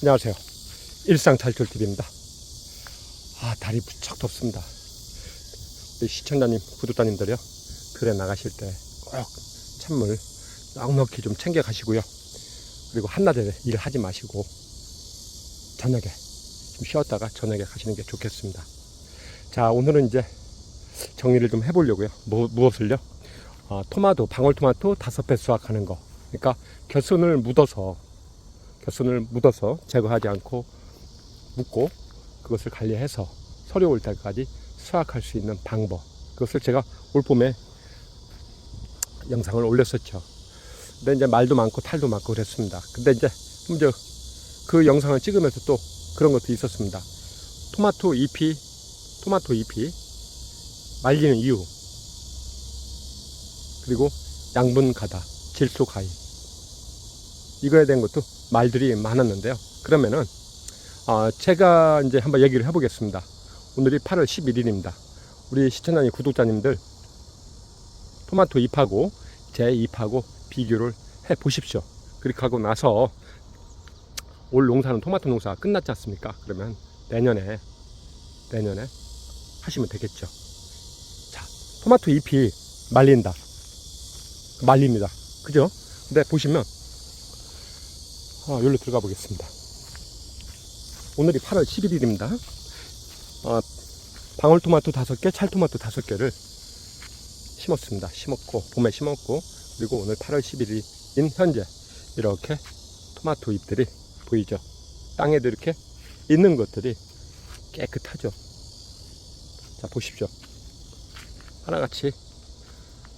안녕하세요. 일상탈출TV입니다. 달이 무척 덥습니다. 우리 시청자님, 구독자님들이요, 들에 나가실 때 꼭 찬물 넉넉히 좀 챙겨 가시고요. 그리고 한낮에 일하지 마시고 저녁에 좀 쉬었다가 저녁에 가시는 게 좋겠습니다. 자, 오늘은 이제 정리를 좀 해보려고요. 무엇을요? 토마토, 방울토마토 5배 수확하는 거. 그러니까 겨순을 묻어서 제거하지 않고 묻고 그것을 관리해서 설이 올 때까지 수확할 수 있는 방법. 그것을 제가 올 봄에 영상을 올렸었죠. 근데 이제 말도 많고 탈도 많고 그랬습니다. 근데 이제 그 영상을 찍으면서 또 그런 것도 있었습니다. 토마토 잎이 말리는 이유, 그리고 양분 가다, 질소 가위, 이거에 대한 것도 말들이 많았는데요. 그러면은 제가 이제 한번 얘기를 해보겠습니다. 오늘이 8월 11일입니다. 우리 시청자님, 구독자님들 토마토 잎하고 제 잎하고 비교를 해 보십시오. 그렇게 하고 나서 올 농사는 토마토 농사가 끝났지 않습니까? 그러면 내년에 하시면 되겠죠. 자, 토마토 잎이 말립니다. 그죠? 근데 보시면 여기로 들어가 보겠습니다. 오늘이 8월 11일입니다. 방울토마토 5개, 찰토마토 5개를 심었습니다. 봄에 심었고, 그리고 오늘 8월 11일인 현재 이렇게 토마토 잎들이 보이죠? 땅에도 이렇게 있는 것들이 깨끗하죠? 자, 보십시오. 하나같이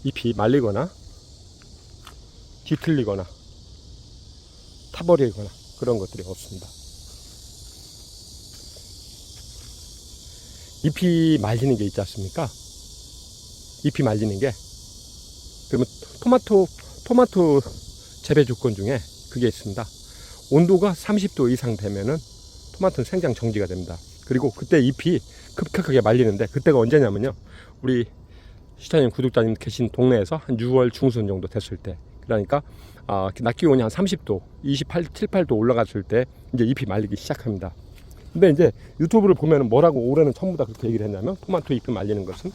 잎이 말리거나 뒤틀리거나 타버리거나 그런 것들이 없습니다. 잎이 말리는 게 있지 않습니까? 잎이 말리는 게, 그러면 토마토 재배 조건 중에 그게 있습니다. 온도가 30도 이상 되면은 토마토는 생장 정지가 됩니다. 그리고 그때 잎이 급격하게 말리는데, 그때가 언제냐면요, 우리 시청자님, 구독자님 계신 동네에서 한 6월 중순 정도 됐을 때, 그러니까 낮 기온이 한 30도, 7, 8도 올라갔을 때 이제 잎이 말리기 시작합니다. 근데 이제 유튜브를 보면 뭐라고 올해는 전부 다 그렇게 얘기를 했냐면, 토마토 잎이 말리는 것은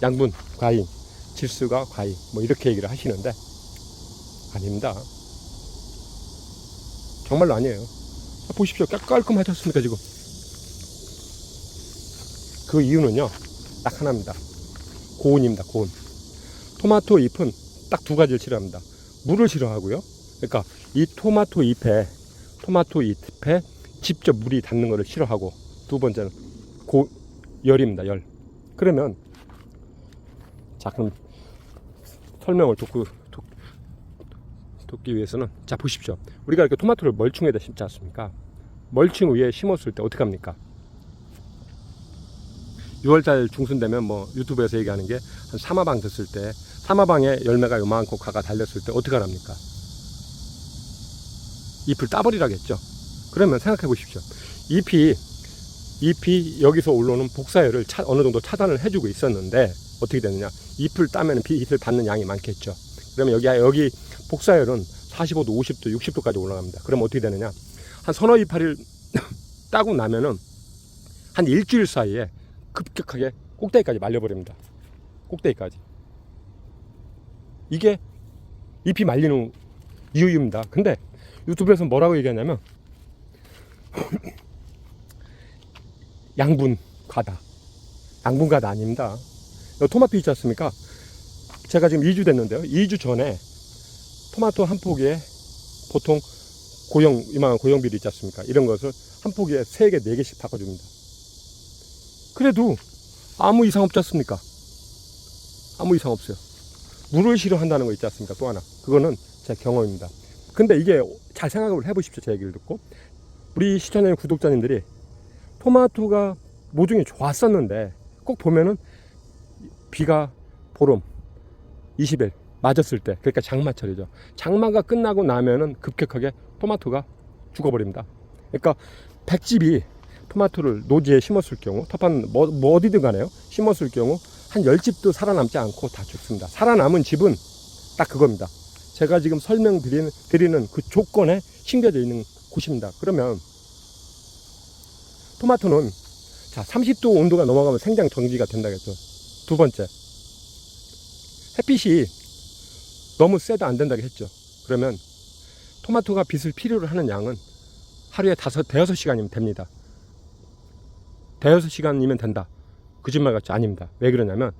양분 과잉, 질소가 과잉, 뭐 이렇게 얘기를 하시는데 아닙니다. 정말로 아니에요. 보십시오. 깔끔하셨습니까 지금? 그 이유는요, 딱 하나입니다. 고온입니다. 고온. 토마토 잎은 딱 두 가지를 싫어합니다. 물을 싫어하고요. 그러니까 이 토마토 잎에 직접 물이 닿는 것을 싫어하고, 두 번째는 열입니다. 열. 그러면 자, 그럼 설명을 돕기 위해서는, 자, 보십시오. 우리가 이렇게 토마토를 멀칭에다 심지 않습니까? 멀칭 위에 심었을 때 어떻게 합니까? 6월달 중순 되면 뭐 유튜브에서 얘기하는 게 한 사마방 됐을 때, 사마방에 열매가 요만큼 과가 달렸을 때 어떻게 합니까? 잎을 따버리라겠죠. 그러면 생각해 보십시오. 잎이 여기서 올라오는 복사열을 어느 정도 차단을 해주고 있었는데 어떻게 되느냐? 잎을 따면 빛을 받는 양이 많겠죠. 그러면 여기 복사열은 45도, 50도, 60도까지 올라갑니다. 그럼 어떻게 되느냐? 한 서너 이파리를 따고 나면은 한 일주일 사이에 급격하게 꼭대기까지 말려버립니다. 꼭대기까지. 이게 잎이 말리는 이유입니다. 근데 유튜브에서 뭐라고 얘기하냐면 양분 과다 아닙니다. 토마토 있지 않습니까? 제가 지금 2주 됐는데요. 2주 전에 토마토 한 포기에 보통 이만한 고형비리 있지 않습니까? 이런 것을 한 포기에 3개, 4개씩 바꿔줍니다. 그래도 아무 이상 없지 않습니까? 아무 이상 없어요. 물을 싫어한다는 거 있지 않습니까? 또 하나. 그거는 제 경험입니다. 근데 이게 잘 생각을 해보십시오. 제 얘기를 듣고. 우리 시청자님, 구독자님들이 토마토가 모종이 좋았었는데 꼭 보면은 비가 보름 20일 맞았을 때, 그러니까 장마철이죠. 장마가 끝나고 나면은 급격하게 토마토가 죽어버립니다. 그러니까 백집이 토마토를 노지에 심었을 경우, 텃밭 뭐 어디든 간에요, 심었을 경우 한 10집도 살아남지 않고 다 죽습니다. 살아남은 집은 딱 그겁니다. 제가 지금 설명드리는 그 조건에 심겨져 있는 곳입니다. 그러면 토마토는 자 30도 온도가 넘어가면 생장 정지가 된다겠죠. 두 번째, 햇빛이 너무 세도 안 된다고 했죠. 그러면 토마토가 빛을 필요로 하는 양은 하루에 대여섯 시간이면 됩니다. 대여섯 시간이면 된다. 거짓말 같죠? 아닙니다. 왜 그러냐면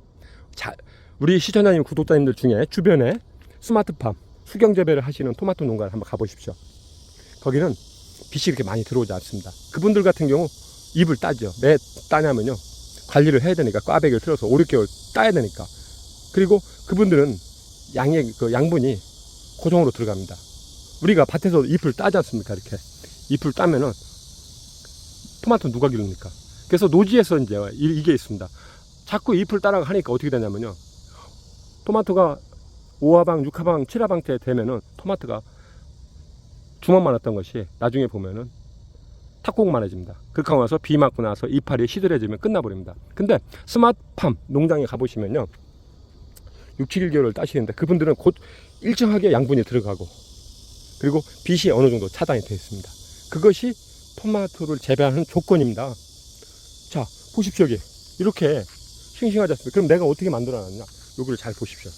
우리 시청자님 구독자님들 중에 주변에 스마트팜 수경 재배를 하시는 토마토 농가를 한번 가보십시오. 거기는 빛이 이렇게 많이 들어오지 않습니다. 그분들 같은 경우 잎을 따죠. 왜 따냐면요, 관리를 해야 되니까. 꽈배기를 틀어서 5, 6개월 따야 되니까. 그리고 그분들은 양의 그 양분이 고정으로 들어갑니다. 우리가 밭에서 잎을 따지 않습니까? 이렇게 잎을 따면은 토마토 누가 기릅니까? 그래서 노지에서 이제 이게 있습니다. 자꾸 잎을 따라가 하니까 어떻게 되냐면요, 토마토가 5화방, 6화방, 7화방 때 되면은 토마토가 주먹만 했던 것이 나중에 보면은 탁구공만해집니다. 그렇게 와서 비 맞고 나서 이파리 시들해지면 끝나버립니다. 근데 스마트팜 농장에 가보시면요, 6, 7개월을 따시는데 그분들은 곧 일정하게 양분이 들어가고, 그리고 빛이 어느 정도 차단이 되어 있습니다. 그것이 토마토를 재배하는 조건입니다. 자, 보십시오. 여기 이렇게 싱싱하지 않습니까? 그럼 내가 어떻게 만들어놨냐, 여기를 잘 보십시오.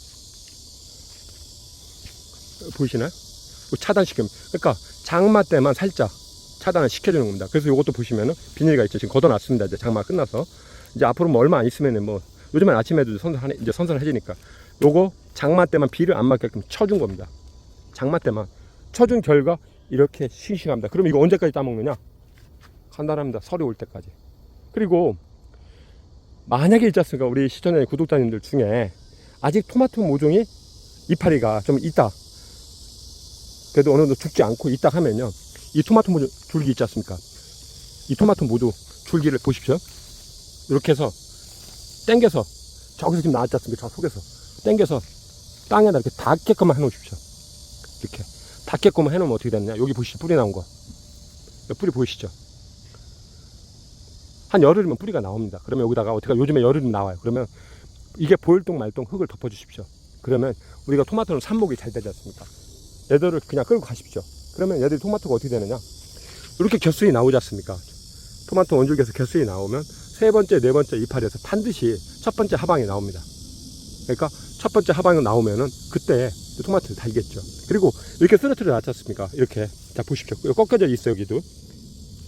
보이시나요? 차단시킵니다. 그러니까 장마 때만 살짝 차단을 시켜주는 겁니다. 그래서 이것도 보시면은 비닐가 있죠. 지금 걷어놨습니다. 이제 장마 끝나서 이제 앞으로 뭐 얼마 안 있으면은 뭐 요즘엔 아침에도 이제 선선해지니까 요거 장마 때만 비를 안 맞게끔 쳐준 겁니다. 장마 때만 쳐준 결과 이렇게 싱싱합니다. 그럼 이거 언제까지 따먹느냐? 간단합니다. 설이 올 때까지. 그리고 만약에 있지 않습니까? 우리 시청자 구독자님들 중에 아직 토마토 모종이 이파리가 좀 있다, 그래도 어느 정도 죽지 않고 있다 하면요, 이 토마토 모종 줄기 있지 않습니까? 이 토마토 모종 줄기를 보십시오. 이렇게 해서 당겨서, 저기서 지금 나왔지 않습니까? 저 속에서 당겨서 땅에다 이렇게 닿게끔만 해 놓으십시오. 이렇게 닿게끔만 해 놓으면 어떻게 되느냐, 여기 보시죠. 뿌리 나온 거, 뿌리 보이시죠? 한 열흘이면 뿌리가 나옵니다. 그러면 여기다가 어떻게, 요즘에 열흘이면 나와요. 그러면 이게 보일동 말동 흙을 덮어 주십시오. 그러면 우리가 토마토는 삽목이 잘 되지 않습니까? 얘들을 그냥 끌고 가십시오. 그러면 얘들이 토마토가 어떻게 되느냐, 이렇게 겹순이 나오지 않습니까? 토마토 원줄기에서 겹순이 나오면 세 번째, 네 번째 이파리에서 반드시 첫 번째 하방이 나옵니다. 그러니까 첫 번째 하방이 나오면은 그때 토마토를 달겠죠. 그리고 이렇게 쓰러뜨려 놨지 않습니까? 이렇게, 자 보십시오. 꺾여져 있어요. 여기도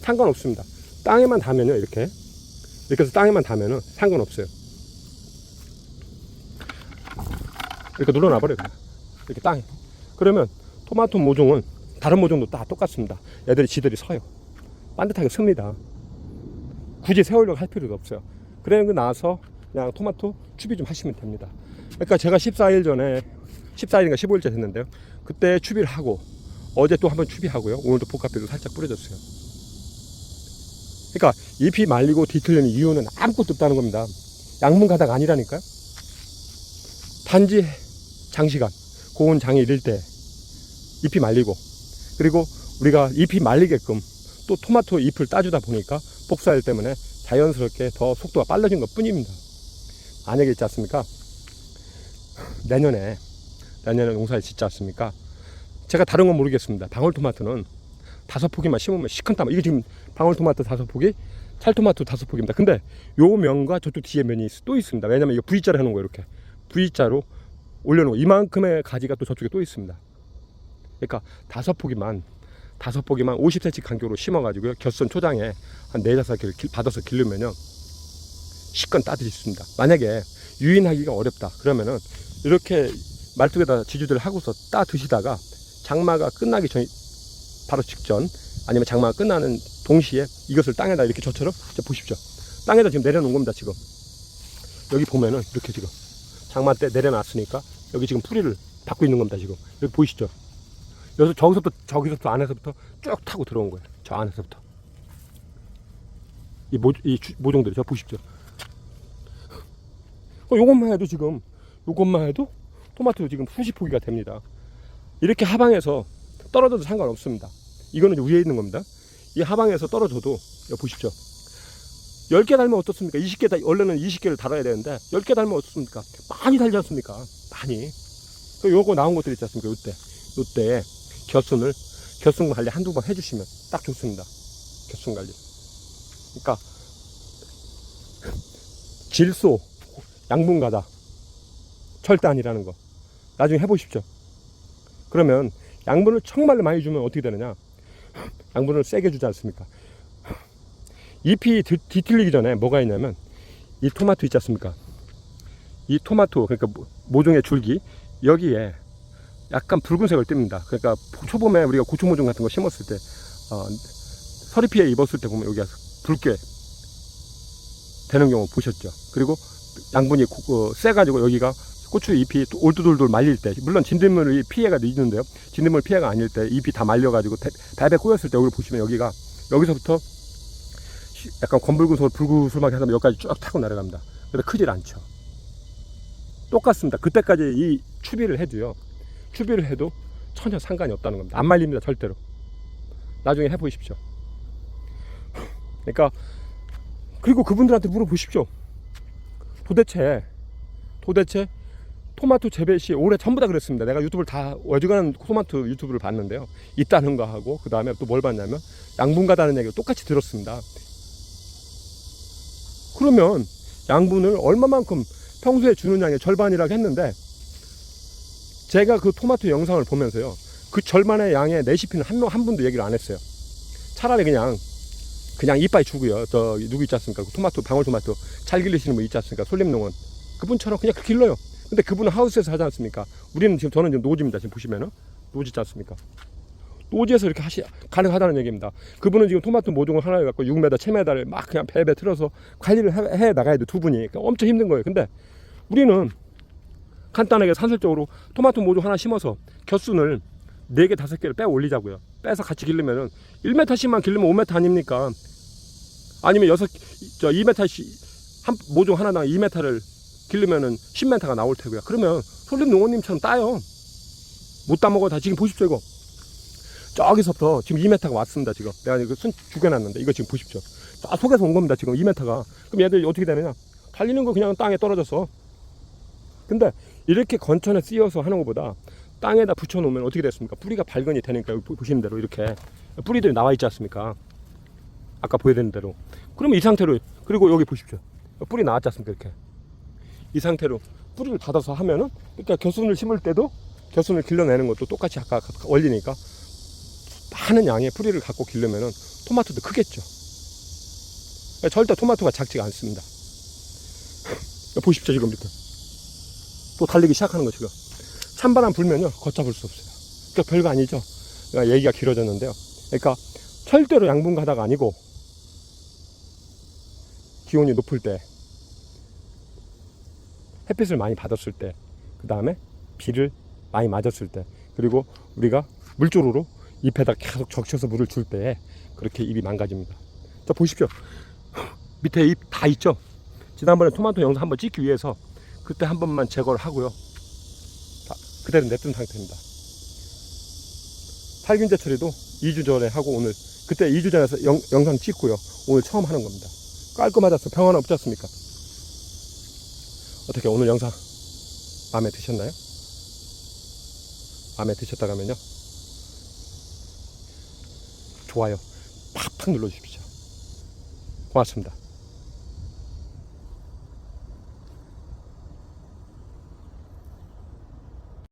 상관없습니다. 땅에만 닿으면요, 이렇게 해서 땅에만 닿으면은 상관없어요. 이렇게 눌러놔버려요. 이렇게 땅에. 그러면 토마토 모종은 다른 모종도 다 똑같습니다. 얘들이 지들이 서요. 반듯하게 섭니다. 굳이 세우려고 할 필요도 없어요. 그러고 나서 그냥 토마토 추비 좀 하시면 됩니다. 그러니까 제가 14일 전에, 14일인가 15일째 됐는데요, 그때 추비를 하고 어제 또 한번 추비하고요, 오늘도 복합비도 살짝 뿌려줬어요. 그러니까 잎이 말리고 뒤틀리는 이유는 아무것도 없다는 겁니다. 양분 가닥 아니라니까요. 단지 장시간 고온 장이 이를 때 잎이 말리고, 그리고 우리가 잎이 말리게끔 또 토마토 잎을 따주다 보니까 복사일 때문에 자연스럽게 더 속도가 빨라진 것 뿐입니다. 만약에 있지 않습니까? 내년에 농사를 짓지 않습니까? 제가 다른 건 모르겠습니다. 방울토마토는 5포기만 심으면 시큰땀. 이게 지금 방울토마토 5포기, 찰토마토 5포기입니다. 근데 요 면과 저쪽 뒤에 면이 또 있습니다. 왜냐면 이거 V자로 해놓은 거예요. 이렇게 V자로 올려놓은 거. 이만큼의 가지가 또 저쪽에 또 있습니다. 그러니까 5포기만 50cm 간격으로 심어가지고요, 겹선 초장에 한 4-5개를 받아서 기르면요, 시건 따드릴 수 있습니다. 만약에 유인하기가 어렵다 그러면은 이렇게 말뚝에다 지주들 하고서 따 드시다가 장마가 끝나기 전, 바로 직전, 아니면 장마가 끝나는 동시에 이것을 땅에다 이렇게 저처럼, 보십시오. 땅에다 지금 내려놓은 겁니다. 지금 여기 보면은 이렇게 지금 장마 때 내려놨으니까 여기 지금 풀이를 받고 있는 겁니다. 지금 여기 보이시죠? 여기서 저기서부터 안에서부터 쭉 타고 들어온 거예요. 저 안에서부터 이 모종들이 저 보십시오. 요것만 해도 지금, 요것만 해도 토마토 지금 수십 포기가 됩니다. 이렇게 하방에서 떨어져도 상관없습니다. 이거는 위에 있는 겁니다. 이 하방에서 떨어져도, 여기 보십시오. 10개 달면 어떻습니까? 20개, 원래는 20개를 달아야 되는데 10개 달면 어떻습니까? 많이 달지 않습니까? 많이. 요거 나온 것들 있지 않습니까? 요때 곁순 관리 한두 번 해주시면 딱 좋습니다. 곁순 관리. 그러니까 질소, 양분 가다 절대 아니라는 거 나중에 해보십시오. 그러면 양분을 정말로 많이 주면 어떻게 되느냐, 양분을 세게 주지 않습니까? 잎이 뒤틀리기 전에 뭐가 있냐면 이 토마토 있지 않습니까? 이 토마토, 그러니까 모종의 줄기 여기에 약간 붉은색을 띱니다. 그러니까 초봄에 우리가 고추 모종 같은 거 심었을 때 서리 피해 입었을 때 보면 여기가 붉게 되는 경우 보셨죠. 그리고 양분이 세가지고 여기가 고추 잎이 올돌돌 말릴 때, 물론 진딧물이 피해가 있는데요, 진딧물 피해가 아닐 때 잎이 다 말려가지고 배배 꼬였을 때 여기를 보시면 여기가 여기서부터 약간 검붉은색으로 불구슬하게 하면 여기까지 쭉 타고 내려갑니다. 그래서 크질 않죠. 똑같습니다. 그때까지 이 추비를 해도요, 추비를 해도 전혀 상관이 없다는 겁니다. 안 말립니다. 절대로. 나중에 해보십시오. 그러니까 그리고 그분들한테 물어보십시오. 도대체 토마토 재배 시 올해 전부 다 그랬습니다. 내가 유튜브를 다 어지간한 토마토 유튜브를 봤는데요, 있다는 거 하고 그 다음에 또 뭘 봤냐면 양분 가다는 얘기를 똑같이 들었습니다. 그러면 양분을 얼마만큼 평소에 주는 양의 절반이라고 했는데, 제가 그 토마토 영상을 보면서요, 그 절반의 양의 레시피는 한 분도 얘기를 안 했어요. 차라리 그냥 이빨 주고요. 저 누구 있지 않습니까? 그 토마토, 방울토마토 잘 기르시는 분 있지 않습니까? 솔림농원 그분처럼 그냥 그렇게 길러요. 근데 그분은 하우스에서 하지 않습니까? 우리는 지금, 저는 지금 노지입니다. 지금 보시면은 노지 있지 않습니까? 노지에서 이렇게 가능하다는 얘기입니다. 그분은 지금 토마토 모종을 하나 갖고 6m, 7m를 막 그냥 배배 틀어서 관리를 해 나가야 돼, 두 분이. 그러니까 엄청 힘든 거예요. 근데 우리는 간단하게 산술적으로 토마토 모종 하나 심어서 곁순을 4개, 5개를 빼 올리자고요. 빼서 같이 기르면은 1m씩만 기르면 5m 아닙니까? 아니면 2m씩, 한 모종 하나당 2m를 기르면은 10m가 나올 테고요. 그러면 솔림 농원님처럼 따요. 못 따먹어. 다 지금 보십시오. 이거 저기서부터 지금 2m가 왔습니다. 지금 내가 이거 순 죽여놨는데 이거 지금 보십시오. 저 속에서 온 겁니다. 지금 2m가. 그럼 얘들 어떻게 되느냐, 달리는 거 그냥 땅에 떨어져서. 근데 이렇게 건천에 씌워서 하는 것보다 땅에다 붙여놓으면 어떻게 됐습니까? 뿌리가 발근이 되니까, 여기 보시는 대로 이렇게 뿌리들이 나와 있지 않습니까? 아까 보여드린 대로. 그러면 이 상태로, 그리고 여기 보십시오. 뿌리 나왔지 않습니까? 이렇게 이 상태로 뿌리를 닫아서 하면은, 그러니까 곁순을 심을 때도 곁순을 길러내는 것도 똑같이 아까 원리니까 많은 양의 뿌리를 갖고 기르면은 토마토도 크겠죠. 절대 토마토가 작지가 않습니다. 보십시오. 지금 이렇게 또 달리기 시작하는 거. 지금 찬바람 불면요 걷잡을 수 없어요. 그러니까 별거 아니죠. 그러니까 얘기가 길어졌는데요. 그러니까 절대로 양분 가다가 아니고, 기온이 높을 때, 햇빛을 많이 받았을 때, 그 다음에 비를 많이 맞았을 때, 그리고 우리가 물조루로 잎에다 계속 적셔서 물을 줄 때 그렇게 잎이 망가집니다. 자, 보십시오. 밑에 잎 다 있죠. 지난번에 토마토 영상 한번 찍기 위해서 그때 한 번만 제거를 하고요, 다 그대로 냅둔 상태입니다. 살균제 처리도 2주 전에 하고, 오늘 그때 2주 전에 영상 찍고요, 오늘 처음 하는 겁니다. 깔끔하죠? 평화는 없지 않습니까? 어떻게 오늘 영상 마음에 드셨나요? 마음에 드셨다면요, 좋아요 팍팍 눌러주십시오. 고맙습니다.